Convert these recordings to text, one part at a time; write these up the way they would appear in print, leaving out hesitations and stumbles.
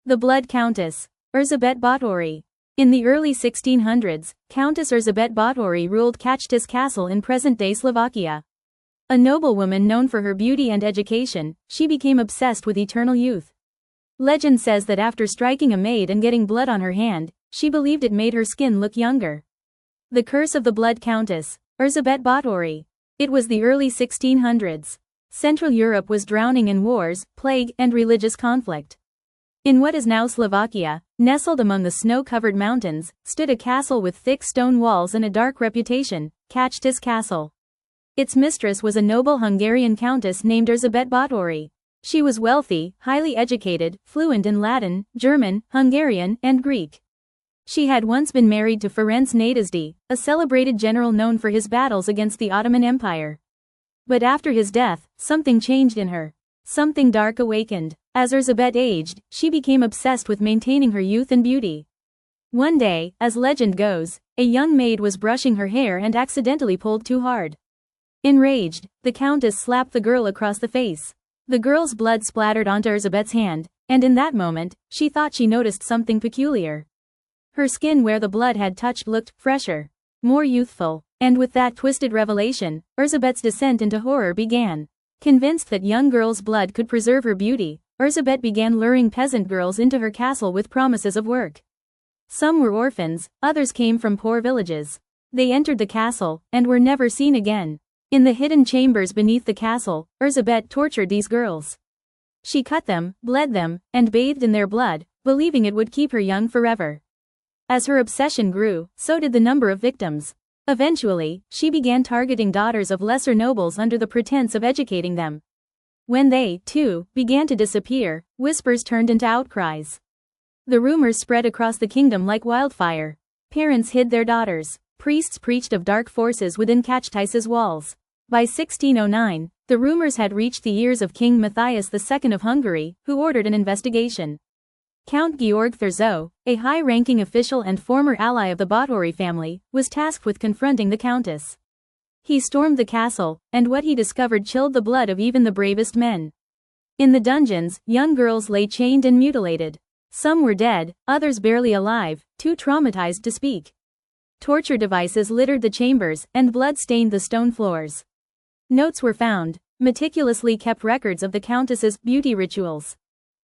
The Blood Countess, Erzsébet Báthory. In the early 1600s, Countess Erzsébet Báthory ruled Countess Castle in present-day Slovakia. A noblewoman known for her beauty and education, she became obsessed with eternal youth. Legend says that after striking a maid and getting blood on her hand, she believed it made her skin look younger. The Curse of the Blood Countess, Erzsébet Báthory. It was the early 1600s. Central Europe was drowning in wars, plague, and religious conflict. In what is now Slovakia, nestled among the snow-covered mountains, stood a castle with thick stone walls and a dark reputation, Countess Castle. Its mistress was a noble Hungarian countess named Erzsébet Báthory. She was wealthy, highly educated, fluent in Latin, German, Hungarian, and Greek. She had once been married to Ferenc Nadasdy, a celebrated general known for his battles against the Ottoman Empire. But after his death, something changed in her. Something dark awakened. As Erzsébet aged, she became obsessed with maintaining her youth and beauty. One day, as legend goes, a young maid was brushing her hair and accidentally pulled too hard. Enraged, the countess slapped the girl across the face. The girl's blood splattered onto Erzsébet's hand, and in that moment, she thought she noticed something peculiar. Her skin where the blood had touched looked fresher, more youthful, and with that twisted revelation, Erzsébet's descent into horror began. Convinced that young girls' blood could preserve her beauty, Erzsébet began luring peasant girls into her castle with promises of work. Some were orphans, others came from poor villages. They entered the castle, and were never seen again. In the hidden chambers beneath the castle, Erzsébet tortured these girls. She cut them, bled them, and bathed in their blood, believing it would keep her young forever. As her obsession grew, so did the number of victims. Eventually, she began targeting daughters of lesser nobles under the pretense of educating them. When they, too, began to disappear, whispers turned into outcries. The rumors spread across the kingdom like wildfire. Parents hid their daughters. Priests preached of dark forces within Countess's walls. By 1609, the rumors had reached the ears of King Matthias II of Hungary, who ordered an investigation. Count Georg Thurzo, a high-ranking official and former ally of the Báthory family, was tasked with confronting the countess. He stormed the castle, and what he discovered chilled the blood of even the bravest men. In the dungeons, young girls lay chained and mutilated. Some were dead, others barely alive, too traumatized to speak. Torture devices littered the chambers, and blood stained the stone floors. Notes were found, meticulously kept records of the countess's beauty rituals.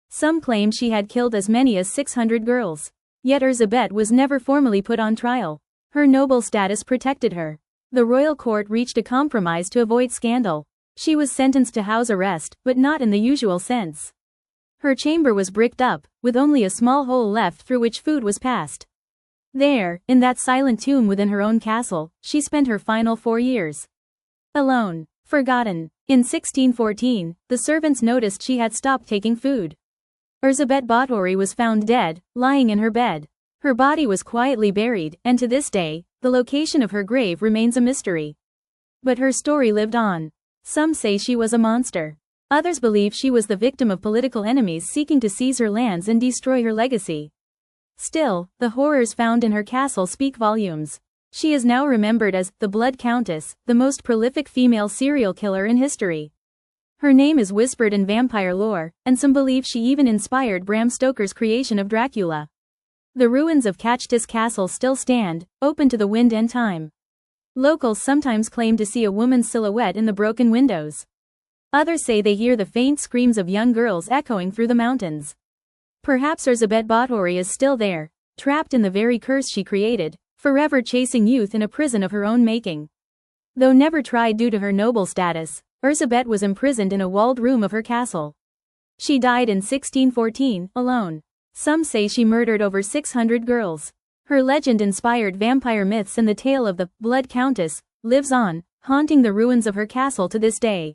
Some claimed she had killed as many as 600 girls. Yet Erzsébet was never formally put on trial. Her noble status protected her. The royal court reached a compromise to avoid scandal. She was sentenced to house arrest, but not in the usual sense. Her chamber was bricked up, with only a small hole left through which food was passed. There, in that silent tomb within her own castle, she spent her final 4 years. Alone. Forgotten. In 1614, the servants noticed she had stopped taking food. Erzsébet Báthory was found dead, lying in her bed. Her body was quietly buried, and to this day, the location of her grave remains a mystery. But her story lived on. Some say she was a monster. Others believe she was the victim of political enemies seeking to seize her lands and destroy her legacy. Still, the horrors found in her castle speak volumes. She is now remembered as the Blood Countess, the most prolific female serial killer in history. Her name is whispered in vampire lore, and some believe she even inspired Bram Stoker's creation of Dracula. The ruins of Countess Castle still stand, open to the wind and time. Locals sometimes claim to see a woman's silhouette in the broken windows. Others say they hear the faint screams of young girls echoing through the mountains. Perhaps Erzsébet Báthory is still there, trapped in the very curse she created, forever chasing youth in a prison of her own making. Though never tried due to her noble status, Erzsébet was imprisoned in a walled room of her castle. She died in 1614, alone. Some say she murdered over 600 girls. Her legend-inspired vampire myths and the tale of the Blood Countess lives on, haunting the ruins of her castle to this day.